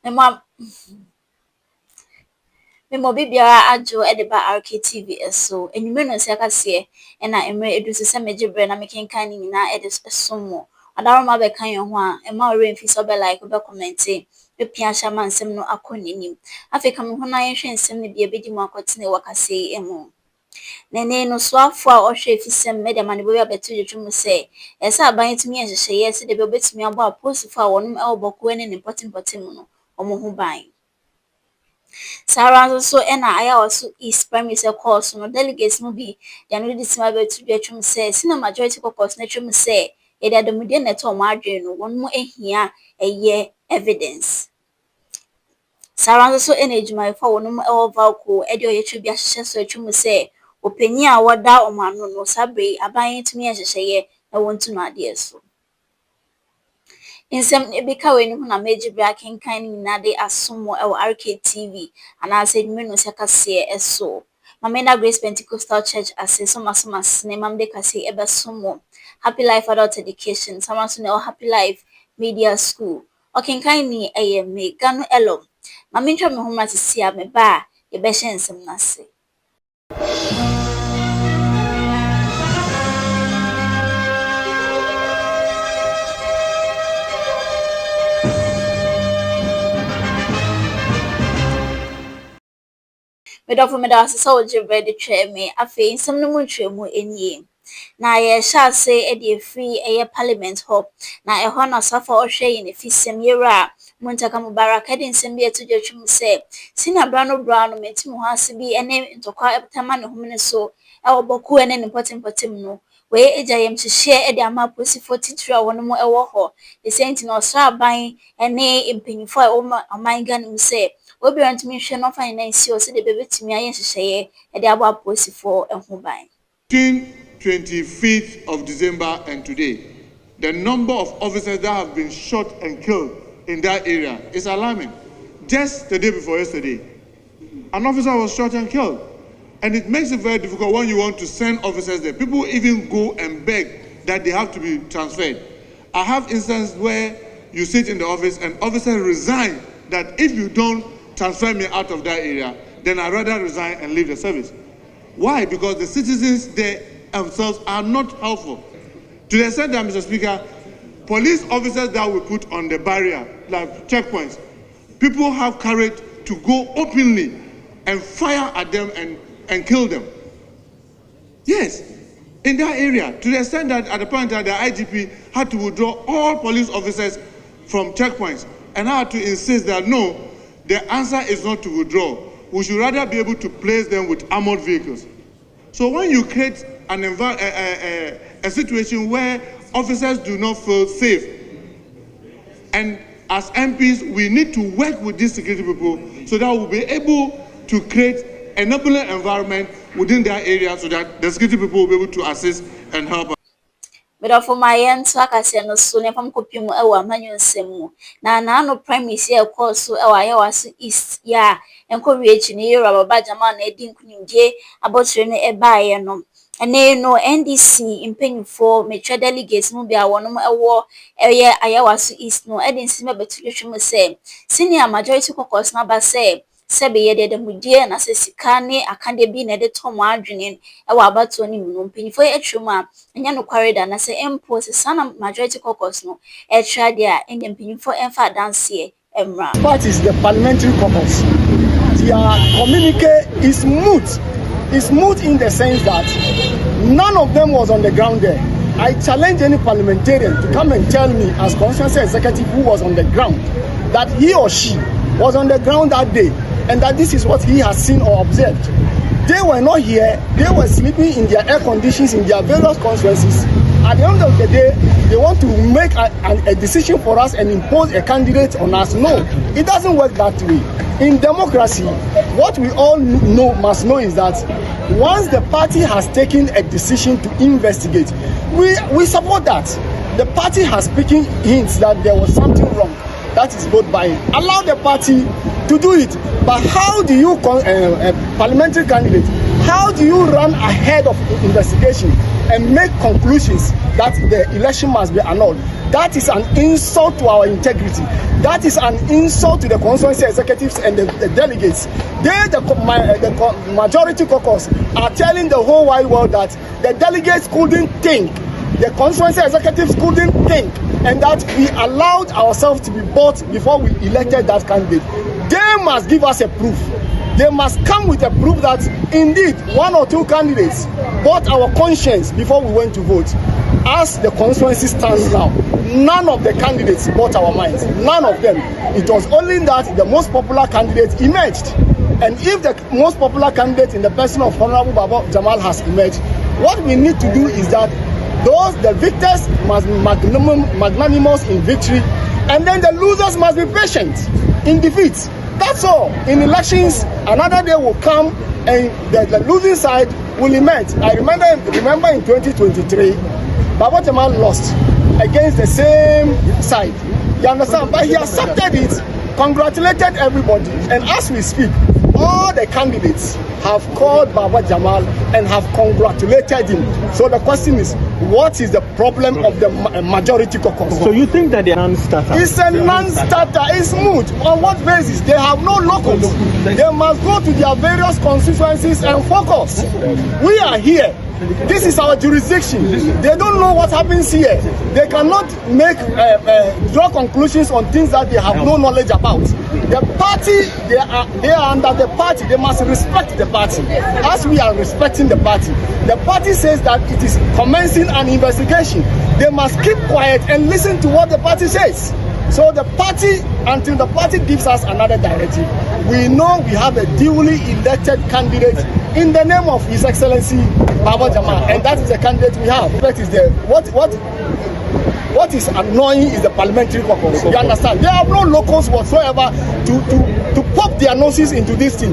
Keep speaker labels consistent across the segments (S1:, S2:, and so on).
S1: Mema Memo bibia ajo edeba RKTV so enyume no se akase e na emre edusi se megibre na mekenkan ni nyina edesomo adaroma be kan yo ho a e ma ore mfi so be like be comment be pia shama nsem no akonenim afeka me ho na yenhwe nsem ne bia bedi mu akotene wakase emu nene no so afo a ohwe fisem me de manebo bia betu dwetwum se esa aban tumi enhyehyeye se de be betumi abo aposifo a wonum e oboko ne nimpotim no omo ho ban Sarah so na Ayawaso East primaries course no delegates no bi they no dey sima be to twum say senior majority caucus na twum say e dey adomudie na to mo adwen no won mo ehia eye evidence Sarah so na ejumai for won mo e VALCO e dey oyetwe bi ahye so twum say opanyi a woda omano no sabre aban tumi ehyehyeye na wontu no ade so Insem ebika we ni hu na meji bra kenkan ni na de asomo e wo RKTV ana se dwuma no sekase eso Mamena Grace Pentecostal Church ase so masomas ne mam de kase ebe somo Happy Life Adult Education samaso ne Happy Life Media School okenkan ni me gano elo mamintwa me homa sisi a me ba ye be hye nsem na se Medofo medase so jibre de twa me afi nsem no mu enie na ye sha se e de free eye parliament hop na e ho na safa ohwe yin fisem yera muntaka mubaraka de nsem bi etu dwetwum se sina brano metim ho ase bi ene ntokwa eptama ne homne so e oboku ene ne potem no we ejayem hye e de ama posifo titira wono mo e wo ho the senti no so aban ene empanyifo e o amanga ne se obi rantimi hwe no finance o se de bebetimi aye hyehyeye e de abo aposifo ehho ban
S2: between 25th of December and today the number of officers that have been shot and killed in that area is alarming. Just the day before yesterday an officer was shot and killed, and it makes it very difficult when you want to send officers there. People even go and beg that they have to be transferred. I have instances where you sit in the office and officers resign that if you don't transfer me out of that area, then I'd rather resign and leave the service. Why? Because the citizens there themselves are not helpful. To the extent that, Mr. Speaker, police officers that we put on the barrier, like checkpoints, people have courage to go openly and fire at them and kill them. Yes, in that area, to the extent that at the point that the IGP had to withdraw all police officers from checkpoints and had to insist that no, the answer is not to withdraw. We should rather be able to place them with armored vehicles. So when you create a situation where officers do not feel safe, and as MPs, we need to work with these security people so that we'll be able to create an enabling environment within that area so that the security people will be able to assist and help us.
S1: But for my end, so I can say no soon if I'm copying our manual semu. Na no primaries here course so Ayawaso East ya encourage ni Yoruba Bajama na edin kunimje about ne eba no. Ene no NDC impanyfo metwa delegates mu bia wonom ewo eye Ayawaso East no edin sima betutwetwe say senior majority caucus na ba say sebe ye de mudie na se sika ne akande bi na de tom adwene e wa abato ni mu mpanyfo etwum a enya no kwarida na se empo se sana majority caucus no e twa de a enya mpanyfo emfa danse emra.
S3: What is the parliamentary caucus? Their communique is moot. It's moot in the sense that none of them was on the ground there. I challenge any parliamentarian to come and tell me, as constituency executive who was on the ground, that he or she was on the ground that day and that this is what he has seen or observed. They were not here. They were sleeping in their air conditions in their various constituencies. At the end of the day, they want to make a decision for us and impose a candidate on us. No, it doesn't work that way. In democracy, what we all must know is that once the party has taken a decision to investigate, we support that. The party has taken hints that there was something wrong. That is vote buying. Allow the party to do it. But how do you, a parliamentary candidate, how do you run ahead of investigation and make conclusions that the election must be annulled. That is an insult to our integrity. That is an insult to the constituency executives and the delegates. The majority caucus are telling the whole wide world that the delegates couldn't think, the constituency executives couldn't think, and that we allowed ourselves to be bought before we elected that candidate. They must give us a proof. They must come with a proof that indeed one or two candidates bought our conscience before we went to vote. As the constituency stands now, none of the candidates bought our minds. None of them. It was only that the most popular candidate emerged. And if the most popular candidate in the person of Honorable Baba Jamal has emerged, what we need to do is that the victors must be magnanimous in victory, and then the losers must be patient in defeat. That's all. In elections, another day will come and the losing side will emerge. I remember in 2023, Baba Jamal lost against the same side. You understand? But he accepted it, congratulated everybody, and as we speak, all the candidates have called Baba Jamal and have congratulated him. So the question is, what is the problem of the majority caucus?
S4: So you think that they are non-starter?
S3: It's a non-starter. It's moot. On what basis? They have no locals. They must go to their various constituencies and focus. We are here. This is our jurisdiction. They don't know what happens here. They cannot make draw conclusions on things that they have no knowledge about. The party, they are under the party. They must respect the party, as we are respecting the party. The party says that it is commencing an investigation. They must keep quiet and listen to what the party says. So the party, until the party gives us another directive, we know we have a duly elected candidate in the name of His Excellency Baba Jamal, and that is the candidate we have. That is the what is annoying is the parliamentary caucus. You understand? They have no locals whatsoever to pop their noses into this thing.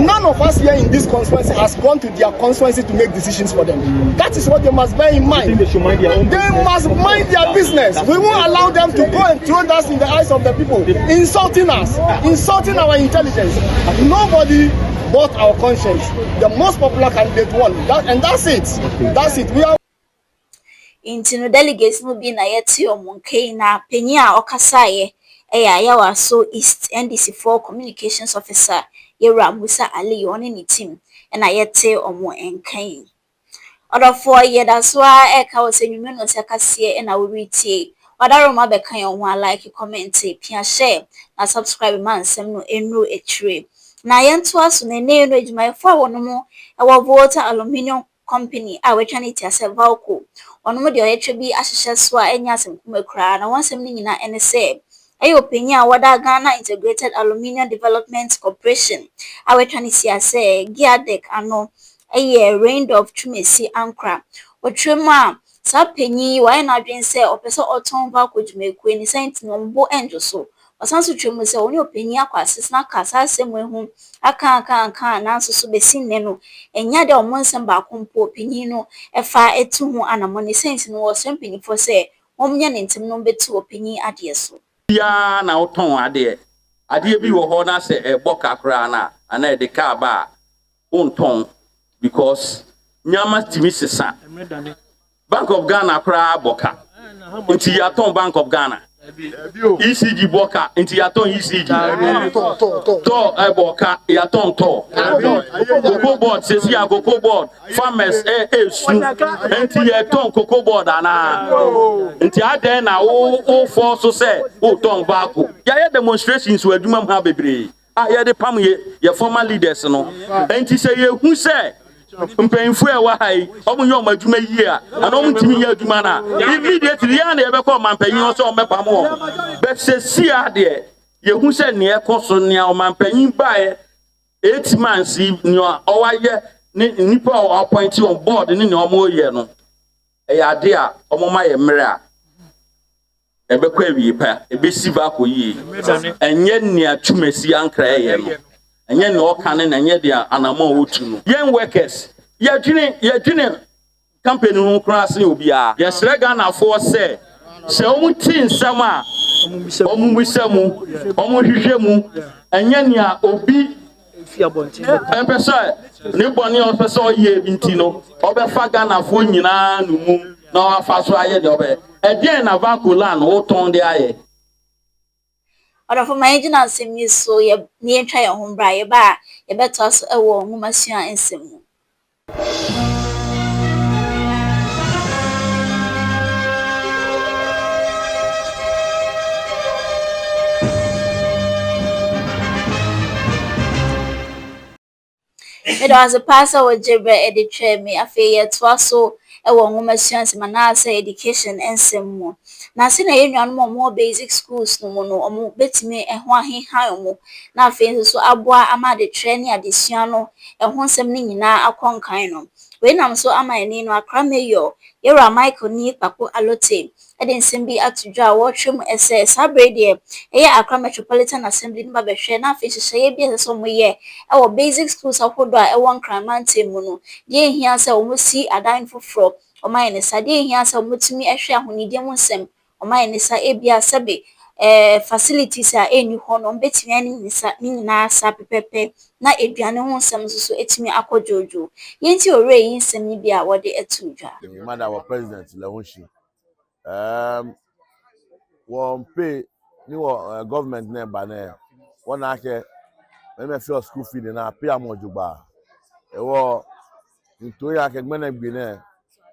S3: None of us here in this constituency has gone to their constituency to make decisions for them. That is what they must bear in mind.
S4: They should mind their own business.
S3: They must mind their business. We won't allow them to go and throw us in the eyes of the people, insulting us, insulting our intelligence. Nobody bought our conscience. The most popular candidate won. And that's it. That's it. We are
S1: Intino delegates no be na yeti omunkai na penyi a okasaye Ayawaso East NDC4 communications officer Yera Musa Ali on any team and ayete omo enkai. Other 4 years that's why eka was enyume no sekase e na woriti. Wadaroma bekan on like, comment, pia share na subscribe man sem no enru etire. Na yento aso na ne no ejumai fo wono mo e wo vote aluminium company a we twan it as VALCO. Ono mo de oyetwe bi ahihye so a enya asem kuma kura na wansem ni nyina ene se ayo penyi a wada Ghana Integrated Aluminium Development Corporation a we twan isi ase GIADEC ano eye reigned of Tumesi Accra otwem a sa penyi wa na adwen se opese oton VALCO jumeku ni sent no mbo enjo so osanso twem se oni openyi akwase na kasa asem ehu aka na so besi nne no enya de omonsem ba kompo penyi no efa etu ho anamone sense no wo sempenyi fo se omnya ne ntem no betu openyi ade so
S5: ya na oton ade bi wo ho na se eboka kra na ana de ka ba onton because nyama timi sesa Bank of Ghana kra boka nti ya ton Bank of Ghana ECG boka nti ya ton ECG to boka ya ton to cocoa board says ya cocoa board farmers su nti ya ton cocoa board ana nti ade na o for so say o ton VALCO ya demonstrations we adwuma ha bebre ya de pam ye former leaders no nti say ye hu say mpemfu e wa hai omunye omadwuma yi a ana omutimi ya adwuma na immediately ya na ebe ko mampanyin so omepam o but se sia de ye hu se ne ekoso ne omampanyin bae 8 months ni owaye nipa o appoint on board ni ne omo ye no e ya de a omoma ye mere a ebe kwa wi pa ebe si VALCO yi enye ne atumesi ankra ye no enye no okane na enye dia anama otu no yen workers ya dwine company no class ni obia ya srega na for se omuti nsam a omubisamu omuhwehwemu enye nia obi
S4: Fear bonting.
S5: Empesa, nobody of us all ye intino, Oberfagana for Nina, no faso aye the obe. Again, a vaculan, all tongue the aye.
S1: Order for my engine and sim you so ye near try your home by ba, ye better us a war, Monsieur and Sim. It was a passer with Jibber editor me a fair twasso a woman chance manasa education and some more. Now, seen a union more basic schools no more or more bet me and one he high now fails so abwa ama the training additional and one semning na a concaino. When I'm so am I nino a crameyo, you're a Michael ni papo alote. I didn't seem be at to draw watch him SS Sabre Accra Metropolitan Assembly number behwe na afi hyehyɛ bi ɛsɛ mo yɛ ɛwɔ basic schools ahodoɔ a ɛwɔ nkramante mu no deɛ ehia sɛ wɔn si adan foforɔ wɔn ayɛ ne sa deɛ ehia sɛ wɔn tumi ɛhwɛ ahonidie mu nsɛm wɔn ayɛ ne sa ebia sɛbe facilities a ɛnni hɔ no betumi ani ne sa ne nyinaa sa pɛpɛpɛ na aduane ho nsɛm nso so etumi akɔ dwoodwoo yɛn ti owurɛ yi nsɛm yi bi a wɔde ɛto dwa.
S6: Madam President Lewonshi. One pay new government name banner. One ake when me feel school fee na pay amojuba. E wo into ya ke gbene gbe na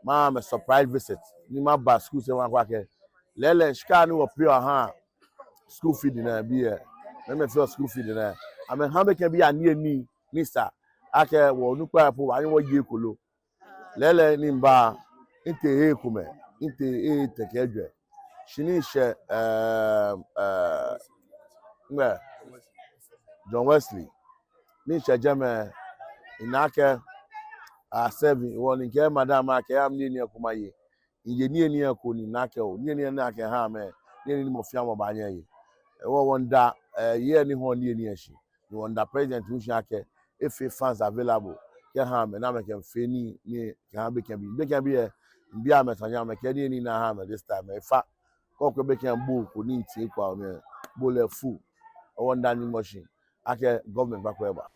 S6: ma me surprise visit. Ni ma ba school se wan kwa ke. Lele shika ni wo pay ha school fee na bi e. Me feel school fee na. Ame ha be ke bi ani Mr. Ake wo nukwa po wa ni wo ye kolo. Lele ni mba inte he kume inte e tekedwe. Shini she John Wesley ni she jeme inake a 7 won nke madam ake am ni akumaye inje ni akoni nake o ni nake ha me ni mo fia mo ba nya yi e wo wonda ye ni ho ni eshi ni wonda president who ake if funds available ke ha me na me ke fe ni ha be can be e bia me tanya me ke ni na ha me this time e fa kokwe be can book ko ni ti kwa me bole fu o wonda ni machine ake government back weba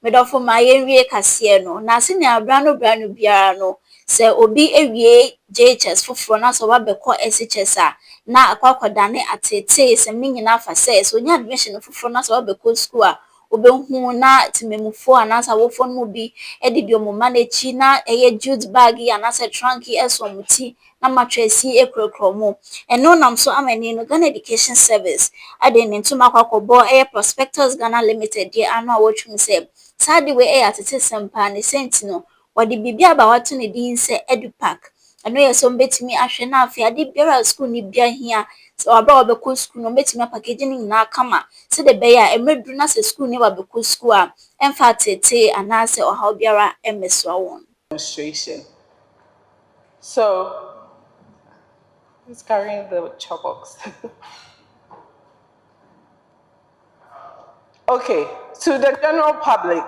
S1: Medofo ma yenwie kase no na se ne abrano biara no se obi ewie GHS foforo na so ba beko SHS a na akwakoda ne atete se me nyina fa se so nya admission foforo na so ba beko school a obehu na timemufo anasa wofo no bi edidi omoma na chi na eye jute bag ya na se trunk esomuti na matresi ekrokromo eno nam so amani no Ghana Education Service ade ne ntuma kwakobo prospectors Ghana Limited de anu a wotwum se sadi we atete sempa ne sentino wode bibia ba wato ne din se EduPack ano ye so mbetimi ahwe na afia de biara school ni bia hia so aba obekọ school no mbetimi package ni na kama se de be ya emredu na se school ni wabekọ school a emfa tete anase oha biara emeso won
S7: demonstration. So who's carrying the chop box? Okay, to the general public,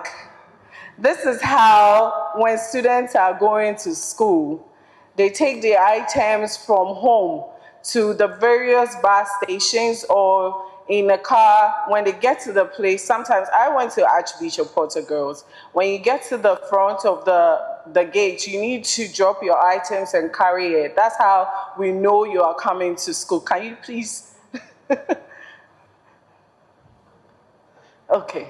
S7: this is how when students are going to school, they take their items from home to the various bus stations or in a car. When they get to the place, sometimes I went to Archbishop Porter Girls. When you get to the front of the gate, you need to drop your items and carry it. That's how we know you are coming to school. Can you please? Okay.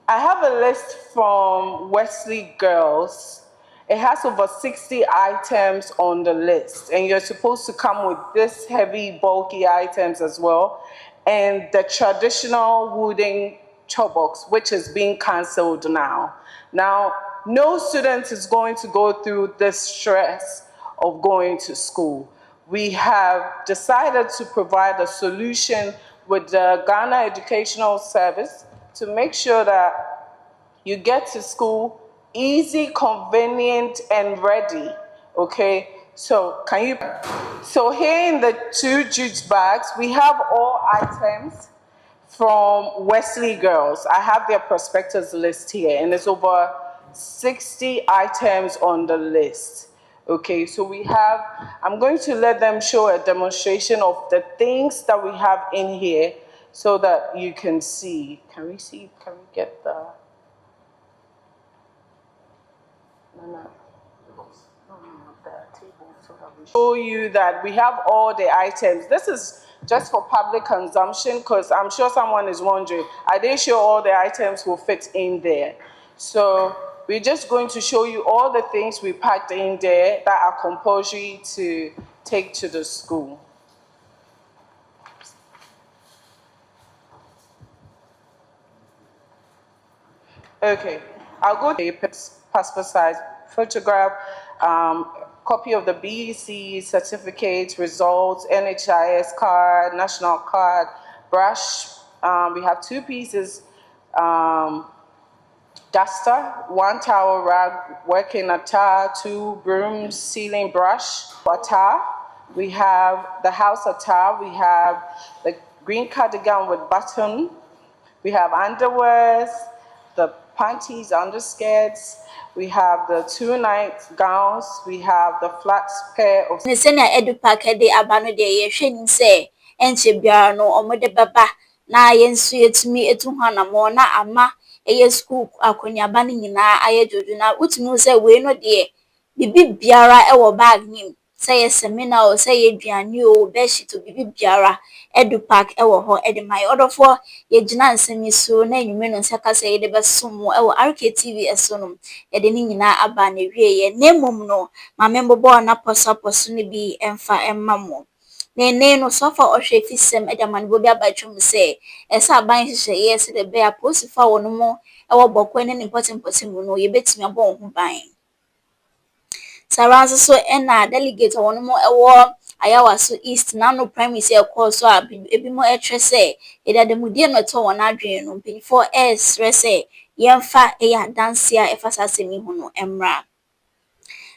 S7: I have a list from Wesley Girls. It has over 60 items on the list, and you're supposed to come with this heavy, bulky items as well, and the traditional wooden chop box, which is being cancelled now. Now, no student is going to go through the stress of going to school. We have decided to provide a solution with the Ghana Educational Service to make sure that you get to school easy, convenient, and ready, okay? So here in the 2 jute bags, we have all items from Wesley Girls. I have their prospectus list here, and there's over 60 items on the list. Okay, so I'm going to let them show a demonstration of the things that we have in here so that you can see. Can we see? Can we get the? No. Show you that we have all the items. This is just for public consumption because I'm sure someone is wondering, are they sure all the items will fit in there? So we're just going to show you all the things we packed in there that are compulsory to take to the school. Okay, I'll go to passport size photograph, copy of the BEC certificate, results, NHIS card, national card, brush. We have 2 pieces, duster, 1 towel rag, working attire, 2 brooms, ceiling brush, attire. We have the house attire. We have the green cardigan with button. We have underwears, the panties, underskirts. We have the 2 night gowns. We have the flat pair of.
S1: Ne senya EduPack de aba no de ye hwani se enche biara no omode baba na yensu yetumi etu hana mo na ama eye school akonyaba ne nyina aye jojo na utumi se we no de bibi biara e wo bag nim say ye seminar o say ye duane o be sheet o bibi biara EduPack e wo ho e de mai odofo ye gina nsemi so na enwume no saka say ye de besomo e wo RKTV eso no ye de ni nyina aba na wie ye nemom no ma membobo na posaposo ne bi emfa emma mo ne no sofa ohwe fisem e de manbo bi abatwum se esa ban hye ye se de be aposifa wono mo e wo bokwe ne important mu no ye betimi abon ho ban Saranso so na delegate wono mo ewo Ayawaso East na no primaries e course so ebi mo etre se e da demudie no to wona adwen no mpinfo se yemfa e ya dance a efasa semi hu no emra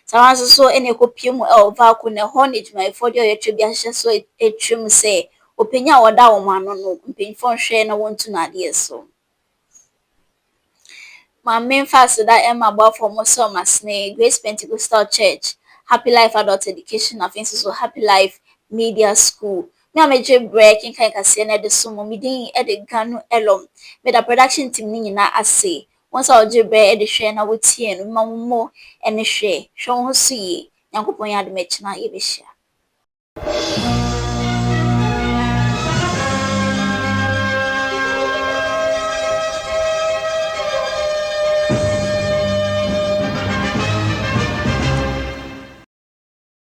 S1: Saranso so ene kopie mu e VALCO ne ho ne djuma efo de yetre bi ahye so etwem se openya woda wo ma no no mpinfo hwe na wontu na ade so My main fast that Emma bought for Muslim Grace Pentecostal Church, Happy Life Adult Education, I think so Happy Life Media School. Me a major breaking kind of scene at the sumo meeting at the Ganu Elom. Made a production team nina I say. Once I'll do bear at the share na with tea and mammo and the share. Show who see. Yanko Ponya the Mechina Ibisha.